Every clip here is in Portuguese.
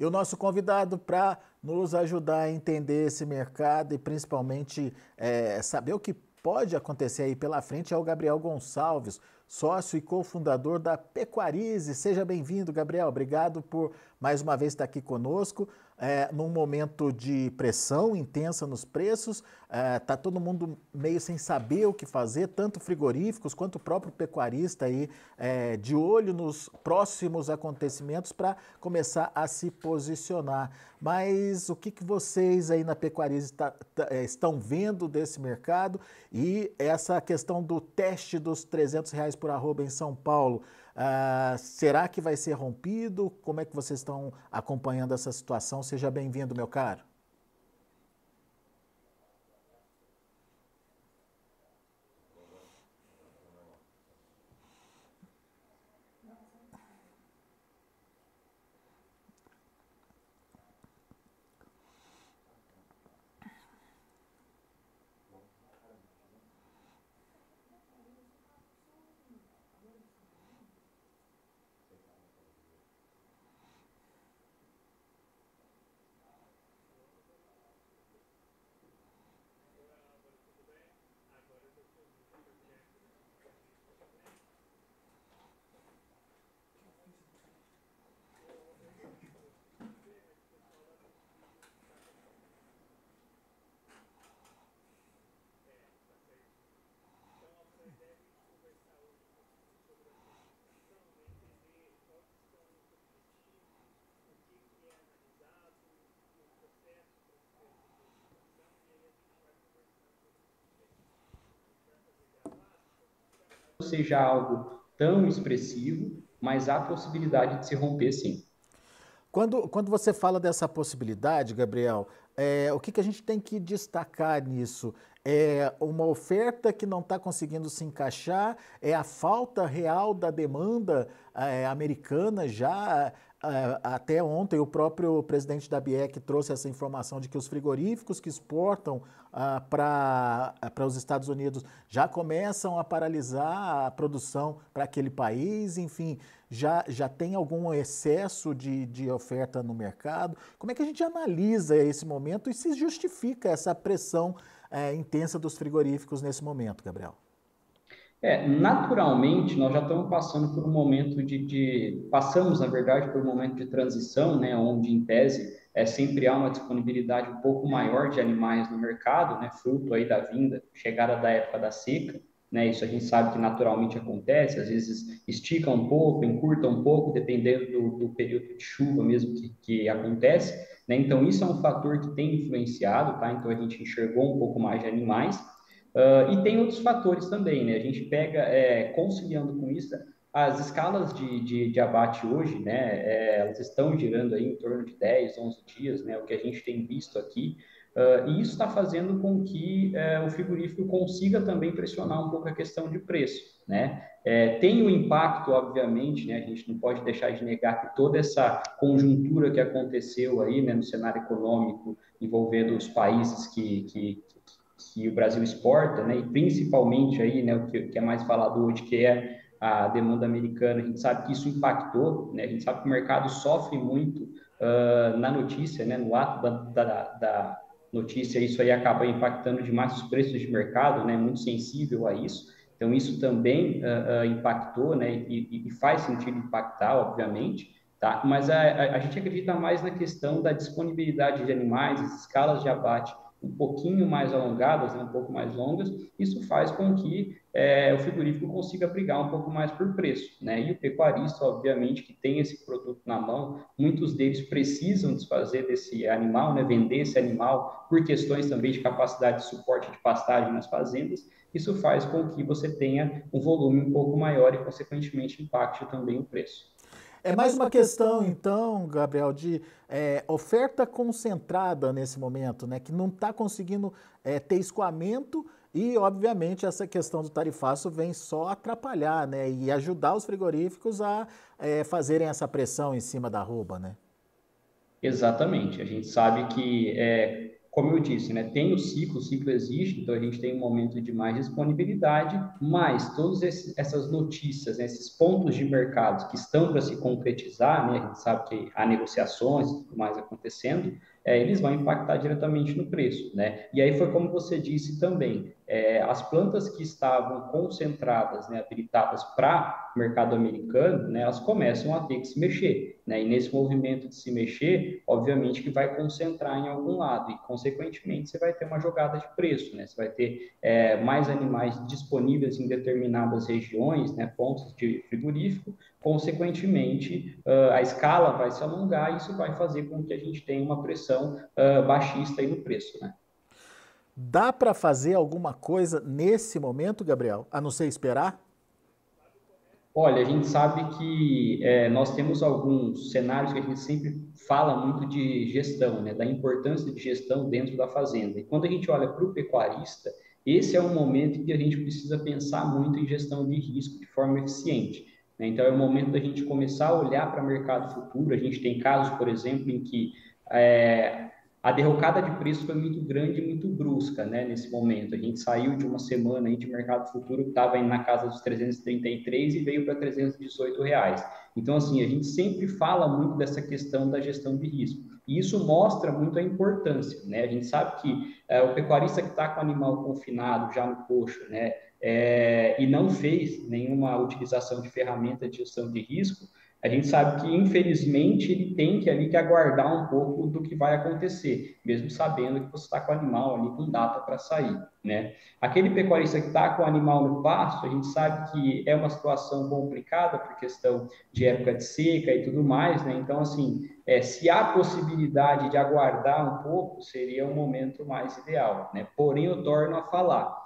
E o nosso convidado para nos ajudar a entender esse mercado e principalmente saber o que pode acontecer aí pela frente é o Gabriel Gonçalves, sócio e cofundador da Pecuarize. Seja bem-vindo, Gabriel. Obrigado por mais uma vez estar aqui conosco. Num momento de pressão intensa nos preços, está todo mundo meio sem saber o que fazer, tanto frigoríficos quanto o próprio pecuarista aí, de olho nos próximos acontecimentos para começar a se posicionar. Mas o que vocês aí na Pecuarize estão vendo desse mercado e essa questão do teste dos R$ 300 por arroba em São Paulo? Será que vai ser rompido? Como é que vocês estão acompanhando essa situação? Seja bem-vindo, meu caro. Seja algo tão expressivo, mas há possibilidade de se romper sim. Quando você fala dessa possibilidade, Gabriel, o que a gente tem que destacar nisso? É uma oferta que não está conseguindo se encaixar? É a falta real da demanda americana já? Até ontem o próprio presidente da BIEC trouxe essa informação de que os frigoríficos que exportam para os Estados Unidos já começam a paralisar a produção para aquele país, enfim, já tem algum excesso de oferta no mercado. Como é que a gente analisa esse momento e se justifica essa pressão intensa dos frigoríficos nesse momento, Gabriel? Naturalmente, nós já estamos passando por um momento passamos, na verdade, por um momento de transição, né, onde, em tese, sempre há uma disponibilidade um pouco maior de animais no mercado, né, fruto aí da chegada da época da seca, né, isso a gente sabe que naturalmente acontece, às vezes estica um pouco, encurta um pouco, dependendo do período de chuva mesmo que acontece, né, então isso é um fator que tem influenciado, tá, então a gente enxergou um pouco mais de animais. E tem outros fatores também, né? A gente pega, conciliando com isso, as escalas de abate hoje, né? Elas estão girando aí em torno de 10, 11 dias, né? O que a gente tem visto aqui. E isso está fazendo com que o frigorífico consiga também pressionar um pouco a questão de preço, né? Tem o impacto, obviamente, né? A gente não pode deixar de negar que toda essa conjuntura que aconteceu aí, né, no cenário econômico envolvendo os países que o Brasil exporta, né, e principalmente aí, né, o que é mais falado hoje, que é a demanda americana, a gente sabe que isso impactou, né, a gente sabe que o mercado sofre muito na notícia, né, no ato da notícia, isso aí acaba impactando demais os preços de mercado, né, muito sensível a isso, então isso também impactou, né, e faz sentido impactar, obviamente, tá? Mas a gente acredita mais na questão da disponibilidade de animais, as escalas de abate um pouquinho mais alongadas, né, um pouco mais longas, isso faz com que o frigorífico consiga brigar um pouco mais por preço, né? E o pecuarista, obviamente, que tem esse produto na mão, muitos deles precisam desfazer desse animal, né, vender esse animal por questões também de capacidade de suporte de pastagem nas fazendas, isso faz com que você tenha um volume um pouco maior e, consequentemente, impacte também o preço. É mais uma questão, então, Gabriel, de oferta concentrada nesse momento, né? Que não está conseguindo ter escoamento e, obviamente, essa questão do tarifaço vem só atrapalhar, né? E ajudar os frigoríficos a fazerem essa pressão em cima da arroba, né? Exatamente. A gente sabe que como eu disse, né, tem o ciclo existe, então a gente tem um momento de mais disponibilidade, mas todas essas notícias, né, esses pontos de mercado que estão para se concretizar, né, a gente sabe que há negociações e tudo mais acontecendo, eles vão impactar diretamente no preço, né? E aí foi como você disse também, as plantas que estavam concentradas, né, habilitadas para o mercado americano, né, elas começam a ter que se mexer, né? E nesse movimento de se mexer, obviamente que vai concentrar em algum lado e, consequentemente, você vai ter uma jogada de preço, né? Você vai ter mais animais disponíveis em determinadas regiões, né, pontos de frigorífico, consequentemente, a escala vai se alongar e isso vai fazer com que a gente tenha uma pressão baixista aí no preço, né? Dá para fazer alguma coisa nesse momento, Gabriel, a não ser esperar? Olha, a gente sabe que nós temos alguns cenários que a gente sempre fala muito de gestão, né, da importância de gestão dentro da fazenda. E quando a gente olha para o pecuarista, esse é um momento em que a gente precisa pensar muito em gestão de risco de forma eficiente, né? Então, é o momento da gente começar a olhar para o mercado futuro. A gente tem casos, por exemplo, em que é, a derrocada de preço foi muito grande e muito brusca, né, nesse momento. A gente saiu de uma semana aí de mercado futuro que estava na casa dos 333 e veio para R$ 318. Então, assim, a gente sempre fala muito dessa questão da gestão de risco. E isso mostra muito a importância, né? A gente sabe que o pecuarista que está com o animal confinado já no coxo, né, e não fez nenhuma utilização de ferramenta de gestão de risco, a gente sabe que, infelizmente, ele tem que ali que aguardar um pouco do que vai acontecer, mesmo sabendo que você está com o animal ali com data para sair, né? Aquele pecuarista que está com o animal no pasto, a gente sabe que é uma situação complicada por questão de época de seca e tudo mais, né? Então, assim, se há possibilidade de aguardar um pouco, seria o momento mais ideal, né? Porém, eu torno a falar,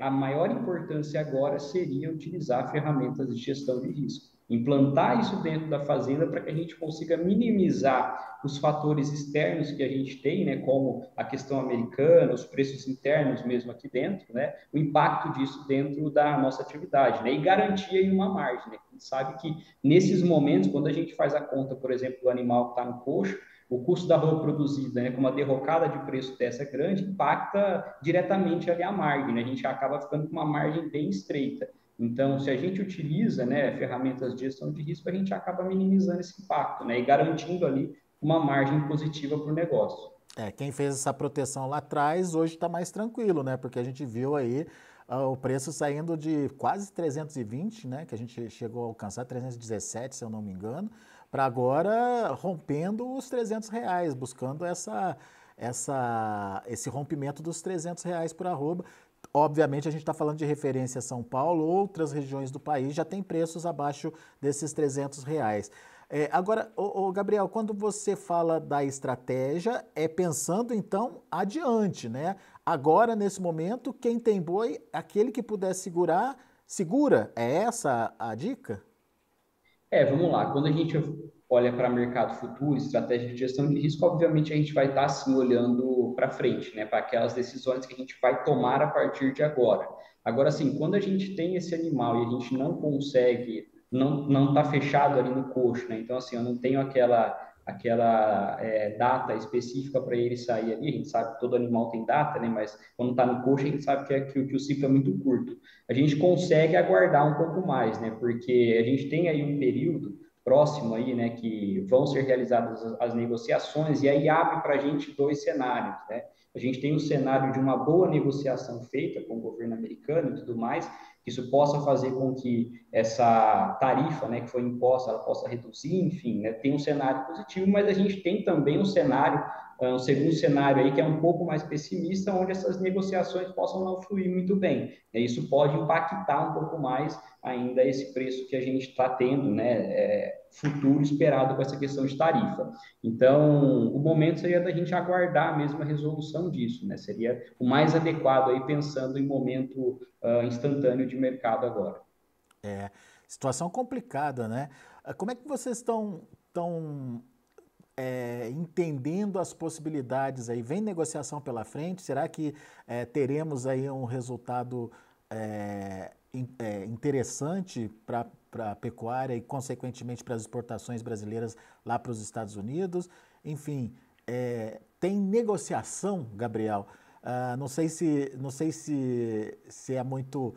a maior importância agora seria utilizar ferramentas de gestão de risco. Implantar isso dentro da fazenda para que a gente consiga minimizar os fatores externos que a gente tem, né, como a questão americana, os preços internos mesmo aqui dentro, né, o impacto disso dentro da nossa atividade, né, e garantir aí uma margem, né. A gente sabe que nesses momentos, quando a gente faz a conta, por exemplo, do animal que está no coxo, o custo da roupa produzida, né, com uma derrocada de preço dessa grande, impacta diretamente ali a margem, né? A gente acaba ficando com uma margem bem estreita. Então, se a gente utiliza, né, ferramentas de gestão de risco, a gente acaba minimizando esse impacto, né, e garantindo ali uma margem positiva para o negócio. Quem fez essa proteção lá atrás hoje está mais tranquilo, né? Porque a gente viu aí o preço saindo de quase 320, né? Que a gente chegou a alcançar 317, se eu não me engano, para agora rompendo os R$ 300, buscando esse rompimento dos R$ 300 por arroba. Obviamente a gente está falando de referência a São Paulo, outras regiões do país já tem preços abaixo desses R$ 300. Agora, Gabriel, quando você fala da estratégia, é pensando então adiante, né? Agora, nesse momento, quem tem boi, aquele que puder segurar, segura. É essa a dica? Vamos lá. Quando a gente olha para mercado futuro, estratégia de gestão de risco, obviamente a gente vai estar assim olhando para frente, né, para aquelas decisões que a gente vai tomar a partir de agora. Agora, assim, quando a gente tem esse animal e a gente não consegue, não está fechado ali no coxo, né? Então, assim, eu não tenho aquela data específica para ele sair ali. A gente sabe que todo animal tem data, né? Mas quando está no coxo, a gente sabe que o ciclo é muito curto. A gente consegue aguardar um pouco mais, né? Porque a gente tem aí um período próximo aí, né, que vão ser realizadas as negociações e aí abre para a gente dois cenários, né? A gente tem um cenário de uma boa negociação feita com o governo americano e tudo mais, que isso possa fazer com que essa tarifa, né, que foi imposta, ela possa reduzir, enfim, né, tem um cenário positivo, mas a gente tem também um segundo cenário aí que é um pouco mais pessimista, onde essas negociações possam não fluir muito bem. E isso pode impactar um pouco mais ainda esse preço que a gente está tendo, né, futuro esperado com essa questão de tarifa. Então, o momento seria da gente aguardar mesmo a resolução disso, né? Seria o mais adequado aí pensando em momento instantâneo de mercado agora. É, situação complicada, né? Como é que vocês estão entendendo as possibilidades aí? Vem negociação pela frente? Será que teremos aí um resultado interessante para a pecuária e, consequentemente, para as exportações brasileiras lá para os Estados Unidos? Enfim, tem negociação, Gabriel? Não sei se é muito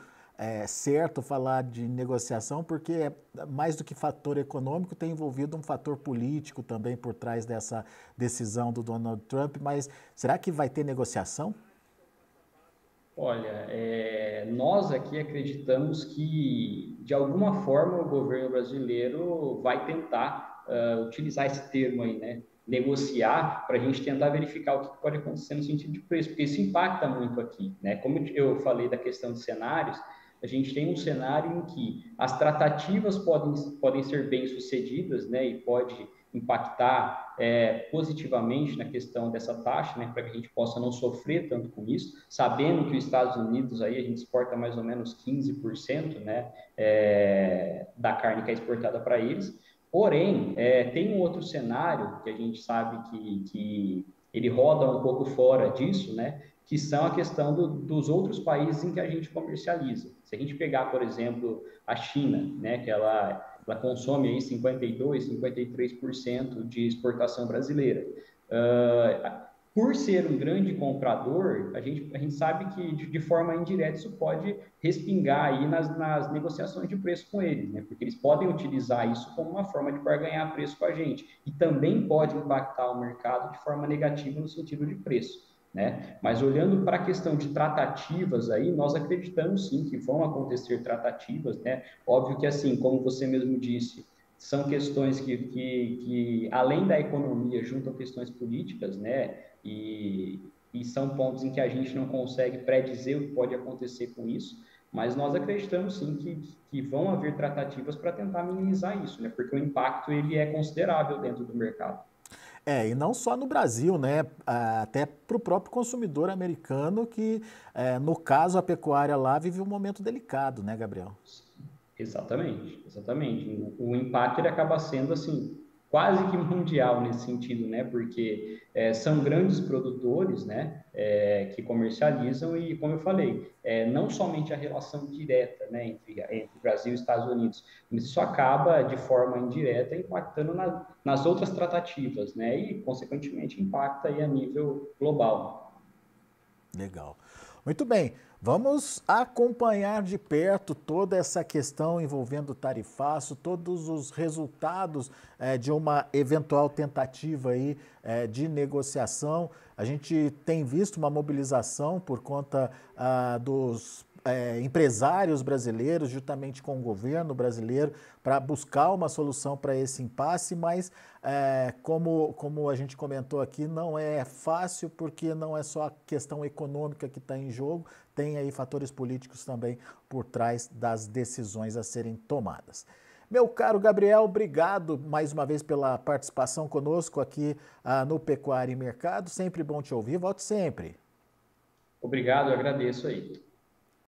certo falar de negociação, porque mais do que fator econômico, tem envolvido um fator político também por trás dessa decisão do Donald Trump, mas será que vai ter negociação? Olha, nós aqui acreditamos que, de alguma forma, o governo brasileiro vai tentar utilizar esse termo aí, né? Negociar, para a gente tentar verificar o que pode acontecer no sentido de preço, porque isso impacta muito aqui, né? Como eu falei da questão de cenários, a gente tem um cenário em que as tratativas podem ser bem-sucedidas, né? E pode impactar positivamente na questão dessa taxa, né, para que a gente possa não sofrer tanto com isso, sabendo que os Estados Unidos aí a gente exporta mais ou menos 15%, né, da carne que é exportada para eles. Porém, tem um outro cenário que a gente sabe que ele roda um pouco fora disso, né, que são a questão dos outros países em que a gente comercializa. Se a gente pegar, por exemplo, a China, né, que ela consome aí 52, 53% de exportação brasileira. Por ser um grande comprador, a gente sabe que de forma indireta isso pode respingar aí nas negociações de preço com eles, né? Porque eles podem utilizar isso como uma forma de barganhar preço com a gente. E também pode impactar o mercado de forma negativa no sentido de preço. Né? Mas olhando para a questão de tratativas aí, nós acreditamos sim que vão acontecer tratativas, né? Óbvio que assim, como você mesmo disse, são questões que além da economia, juntam questões políticas, né? E são pontos em que a gente não consegue predizer o que pode acontecer com isso, mas nós acreditamos sim que vão haver tratativas para tentar minimizar isso, né? Porque o impacto ele é considerável dentro do mercado. E não só no Brasil, né? Até para o próprio consumidor americano, que, no caso, a pecuária lá vive um momento delicado, né, Gabriel? Exatamente, exatamente. O impacto ele acaba sendo assim quase que mundial nesse sentido, né? Porque são grandes produtores, né? Que comercializam e, como eu falei, não somente a relação direta, né? Entre Brasil e Estados Unidos, mas isso acaba de forma indireta impactando nas outras tratativas, né? E consequentemente impacta aí a nível global. Legal. Muito bem, vamos acompanhar de perto toda essa questão envolvendo o tarifaço, todos os resultados de uma eventual tentativa aí, de negociação. A gente tem visto uma mobilização por conta dos empresários brasileiros, juntamente com o governo brasileiro, para buscar uma solução para esse impasse, mas como a gente comentou aqui, não é fácil porque não é só a questão econômica que está em jogo, tem aí fatores políticos também por trás das decisões a serem tomadas. Meu caro Gabriel, obrigado mais uma vez pela participação conosco aqui no Pecuária e Mercado. Sempre bom te ouvir, volte sempre. Obrigado, eu agradeço aí.